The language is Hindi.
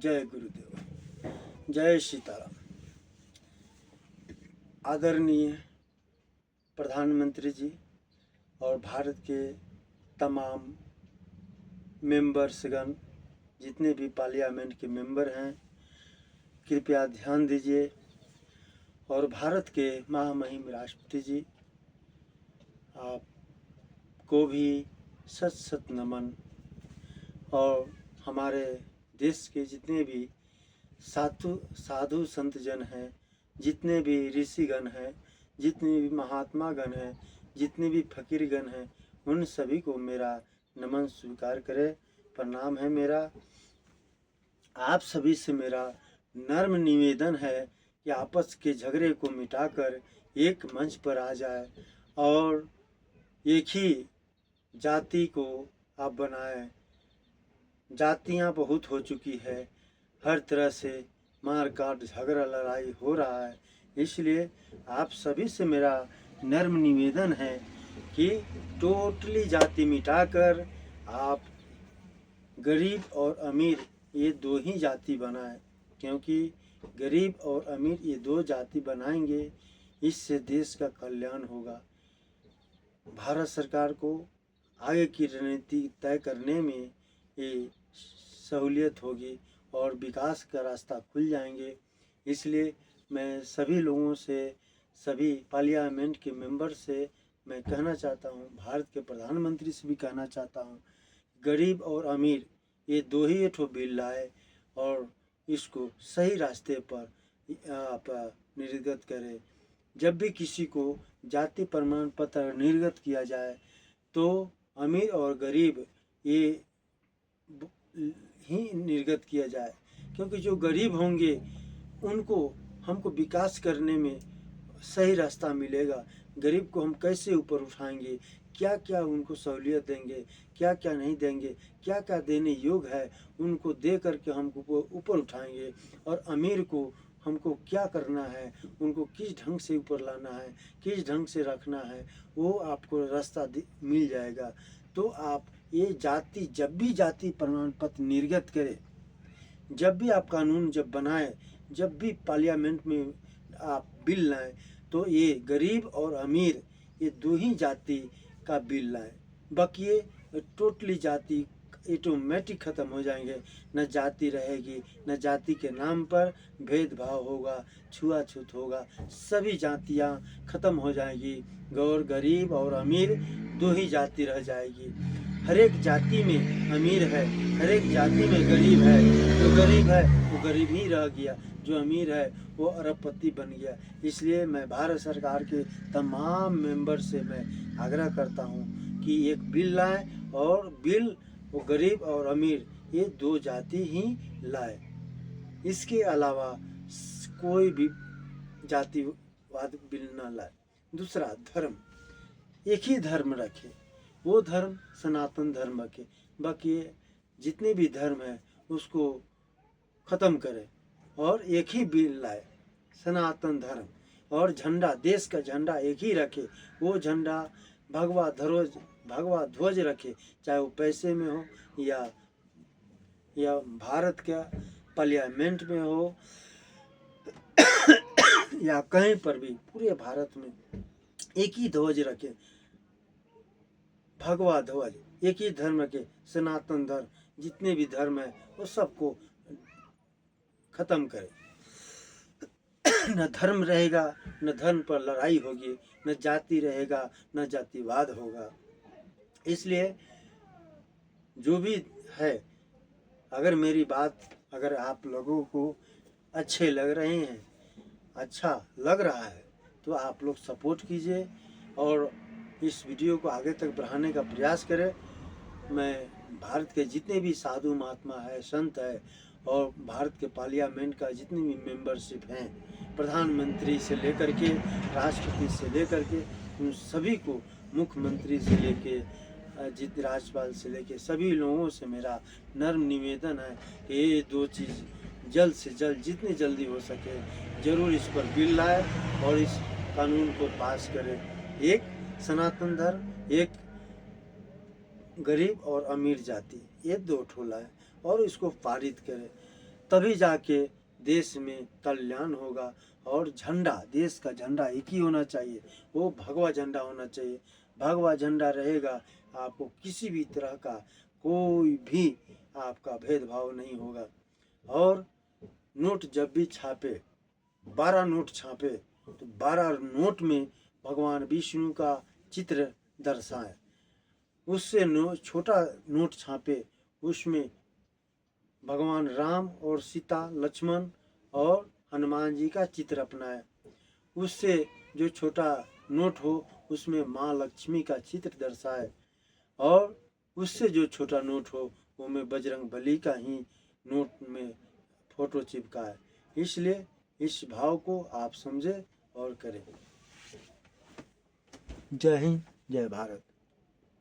जय गुरुदेव, जय सीताराम। आदरणीय प्रधानमंत्री जी और भारत के तमाम मेंबर्सगण, जितने भी पार्लियामेंट के मेंबर हैं, कृपया ध्यान दीजिए। और भारत के महामहिम राष्ट्रपति जी, आपको भी सत सत नमन। और हमारे देश के जितने भी साधु संत जन हैं, जितने भी ऋषिगण हैं, जितने भी महात्मा गण हैं, जितने भी फकीरगण हैं, उन सभी को मेरा नमन स्वीकार करें, प्रणाम है मेरा। आप सभी से मेरा नर्म निवेदन है कि आपस के झगड़े को मिटाकर एक मंच पर आ जाए और एक ही जाति को आप बनाएं। जातियां बहुत हो चुकी है, हर तरह से मार काट झगड़ा लड़ाई हो रहा है। इसलिए आप सभी से मेरा नर्म निवेदन है कि टोटली जाति मिटाकर आप गरीब और अमीर ये दो ही जाति बनाएं, क्योंकि गरीब और अमीर ये दो जाति बनाएंगे, इससे देश का कल्याण होगा। भारत सरकार को आगे की रणनीति तय करने में ये सहूलियत होगी और विकास का रास्ता खुल जाएंगे। इसलिए मैं सभी लोगों से, सभी पार्लियामेंट के मेंबर से मैं कहना चाहता हूँ, भारत के प्रधानमंत्री से भी कहना चाहता हूँ, गरीब और अमीर ये दो ही ठो बिल लाए और इसको सही रास्ते पर आप निर्गत करें। जब भी किसी को जाति प्रमाण पत्र निर्गत किया जाए तो अमीर और गरीब ये ही निर्गत किया जाए, क्योंकि जो गरीब होंगे उनको हमको विकास करने में सही रास्ता मिलेगा। गरीब को हम कैसे ऊपर उठाएंगे, क्या क्या उनको सहूलियत देंगे, क्या क्या नहीं देंगे, क्या क्या देने योग्य है, उनको दे करके हमको ऊपर उठाएंगे। और अमीर को हमको क्या करना है, उनको किस ढंग से ऊपर लाना है, किस ढंग से रखना है, वो आपको रास्ता मिल जाएगा। तो आप ये जाति, जब भी जाति प्रमाण पत्र निर्गत करें, जब भी आप कानून जब बनाएं, जब भी पार्लियामेंट में आप बिल लाएं, तो ये गरीब और अमीर ये दो ही जाति का बिल लाएं। बाकी ये टोटली जाति ऑटोमेटिक ख़त्म हो जाएंगे। न जाति रहेगी, न जाति के नाम पर भेदभाव होगा, छुआछूत होगा, सभी जातियां ख़त्म हो जाएगी। गौर गरीब और अमीर दो ही जाति रह जाएगी। हर एक जाति में अमीर है, हर एक जाति में गरीब है। जो गरीब है वो गरीब ही रह गया, जो अमीर है वो अरबपति बन गया। इसलिए मैं भारत सरकार के तमाम मेंबर से मैं आग्रह करता हूँ कि एक बिल लाए और बिल वो गरीब और अमीर ये दो जाति ही लाए। इसके अलावा कोई भी जातिवाद बिल न लाए। दूसरा, धर्म, एक ही धर्म रखे, वो धर्म सनातन धर्म रखे। बाकी जितने भी धर्म है उसको ख़त्म करे और एक ही बिल लाए, सनातन धर्म। और झंडा, देश का झंडा एक ही रखे, वो झंडा भगवा ध्वज रखे, चाहे वो पैसे में हो या भारत का पार्लियामेंट में हो या कहीं पर भी पूरे भारत में एक ही ध्वज रखे, भगवा ध्वज, एक ही धर्म के सनातन धर्म। जितने भी धर्म है वो सबको खत्म करे। न धर्म रहेगा, न धर्म पर लड़ाई होगी, न जाति रहेगा, न जातिवाद होगा। इसलिए जो भी है, अगर मेरी बात अगर आप लोगों को अच्छे लग रहे हैं, अच्छा लग रहा है, तो आप लोग सपोर्ट कीजिए और इस वीडियो को आगे तक बढ़ाने का प्रयास करें। मैं भारत के जितने भी साधु महात्मा है, संत है, और भारत के पार्लियामेंट का जितने भी मेंबरशिप हैं, प्रधानमंत्री से लेकर के राष्ट्रपति से लेकर के उन सभी को, मुख्यमंत्री से लेके राज्यपाल से लेके सभी लोगों से मेरा नर्म निवेदन है कि ये दो चीज़ जल्द से जल्द, जितनी जल्दी हो सके ज़रूर इस पर बिल लाए और इस कानून को पास करें। एक सनातन धर्म, एक गरीब और अमीर जाति, ये दो ठो लाए और इसको पारित करें। तभी जाके देश में कल्याण होगा। और झंडा, देश का झंडा एक ही होना चाहिए, वो भगवा झंडा होना चाहिए। भगवा झंडा रहेगा, आपको किसी भी तरह का कोई भी आपका भेदभाव नहीं होगा। और नोट जब भी छापे, 12 नोट छापे, तो 12 नोट में भगवान विष्णु का चित्र दर्शाए। उससे छोटा नोट छापे, उसमें भगवान राम और सीता, लक्ष्मण और हनुमान जी का चित्र अपनाए। उससे जो छोटा नोट हो उसमें माँ लक्ष्मी का चित्र दर्शाए। और उससे जो छोटा नोट हो वो में बजरंग बली का ही नोट में फोटो चिपकाए। इसलिए इस भाव को आप समझे और करें। जय हिंद, जय भारत।